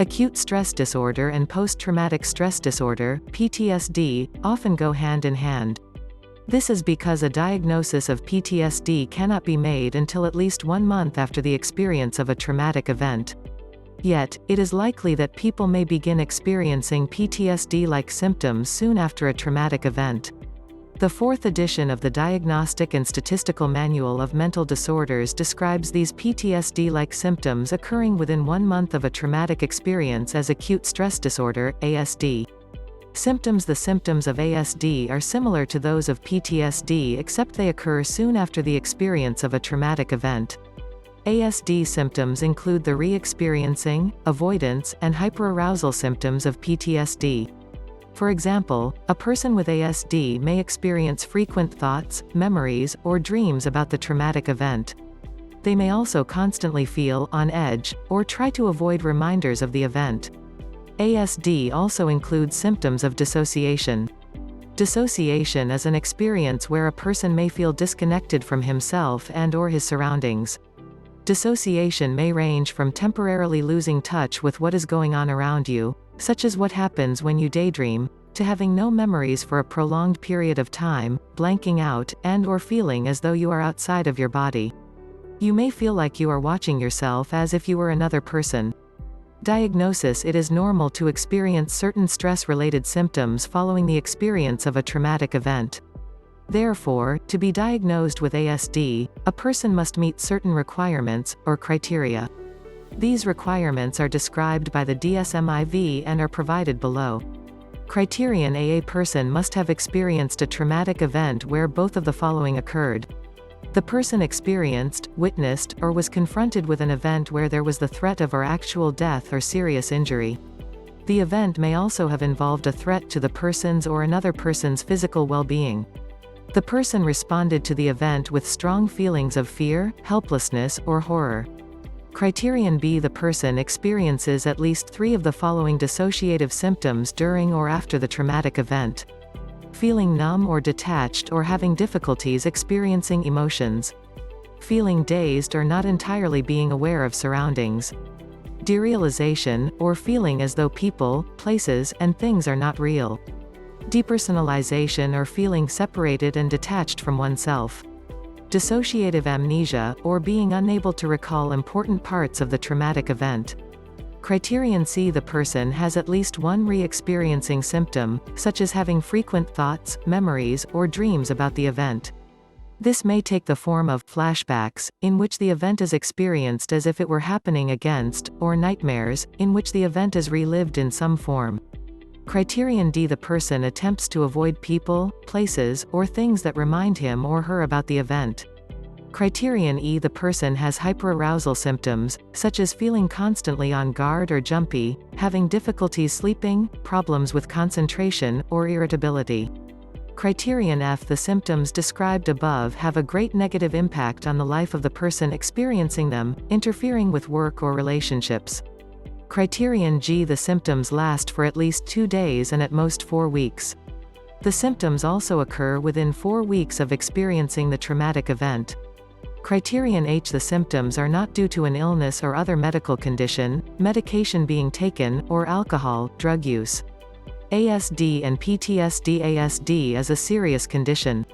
Acute stress disorder and post-traumatic stress disorder, PTSD, often go hand in hand. This is because a diagnosis of PTSD cannot be made until at least 1 month after the experience of a traumatic event. Yet, it is likely that people may begin experiencing PTSD-like symptoms soon after a traumatic event. The 4th edition of the Diagnostic and Statistical Manual of Mental Disorders describes these PTSD-like symptoms occurring within 1 month of a traumatic experience as acute stress disorder, ASD. The symptoms of ASD are similar to those of PTSD except they occur soon after the experience of a traumatic event. ASD symptoms include the re-experiencing, avoidance, and hyperarousal symptoms of PTSD. For example, a person with ASD may experience frequent thoughts, memories, or dreams about the traumatic event. They may also constantly feel on edge, or try to avoid reminders of the event. ASD also includes symptoms of dissociation. Dissociation is an experience where a person may feel disconnected from himself and/or his surroundings. Dissociation may range from temporarily losing touch with what is going on around you, such as what happens when you daydream, to having no memories for a prolonged period of time, blanking out, and/or feeling as though you are outside of your body. You may feel like you are watching yourself as if you were another person. Diagnosis: it is normal to experience certain stress-related symptoms following the experience of a traumatic event. Therefore, to be diagnosed with ASD, a person must meet certain requirements, or criteria. These requirements are described by the DSM-IV and are provided below. Criterion: a person must have experienced a traumatic event where both of the following occurred. The person experienced, witnessed, or was confronted with an event where there was the threat of or actual death or serious injury. The event may also have involved a threat to the person's or another person's physical well-being. The person responded to the event with strong feelings of fear, helplessness, or horror. Criterion B: the person experiences at least 3 of the following dissociative symptoms during or after the traumatic event. Feeling numb or detached or having difficulties experiencing emotions. Feeling dazed or not entirely being aware of surroundings. Derealization, or feeling as though people, places, and things are not real. Depersonalization, or feeling separated and detached from oneself. Dissociative amnesia, or being unable to recall important parts of the traumatic event. Criterion C: the person has at least one re-experiencing symptom, such as having frequent thoughts, memories, or dreams about the event. This may take the form of flashbacks, in which the event is experienced as if it were happening against, or nightmares, in which the event is relived in some form. Criterion D: the person attempts to avoid people, places, or things that remind him or her about the event. Criterion E: the person has hyperarousal symptoms, such as feeling constantly on guard or jumpy, having difficulties sleeping, problems with concentration, or irritability. Criterion F: the symptoms described above have a great negative impact on the life of the person experiencing them, interfering with work or relationships. Criterion G: the symptoms last for at least 2 days and at most 4 weeks. The symptoms also occur within 4 weeks of experiencing the traumatic event. Criterion H: the symptoms are not due to an illness or other medical condition, medication being taken, or alcohol, drug use. ASD and PTSD. ASD is a serious condition.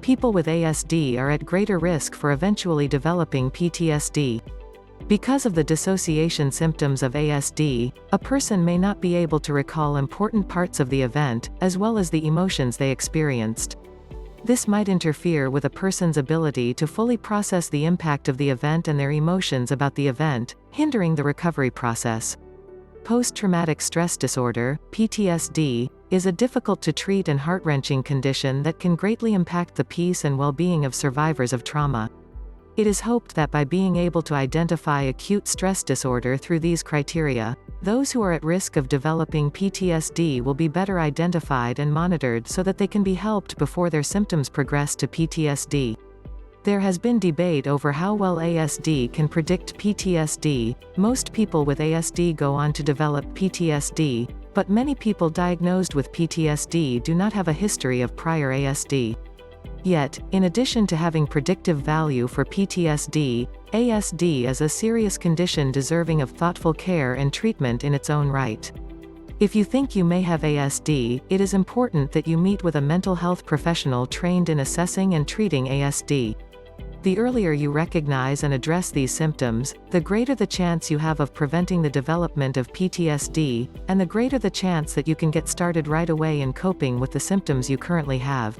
People with ASD are at greater risk for eventually developing PTSD. Because of the dissociation symptoms of ASD, a person may not be able to recall important parts of the event, as well as the emotions they experienced. This might interfere with a person's ability to fully process the impact of the event and their emotions about the event, hindering the recovery process. Post-traumatic stress disorder, PTSD, is a difficult-to-treat and heart-wrenching condition that can greatly impact the peace and well-being of survivors of trauma. It is hoped that by being able to identify acute stress disorder through these criteria, those who are at risk of developing PTSD will be better identified and monitored so that they can be helped before their symptoms progress to PTSD. There has been debate over how well ASD can predict PTSD. Most people with ASD go on to develop PTSD, but many people diagnosed with PTSD do not have a history of prior ASD. Yet, in addition to having predictive value for PTSD, ASD is a serious condition deserving of thoughtful care and treatment in its own right. If you think you may have ASD, it is important that you meet with a mental health professional trained in assessing and treating ASD. The earlier you recognize and address these symptoms, the greater the chance you have of preventing the development of PTSD, and the greater the chance that you can get started right away in coping with the symptoms you currently have.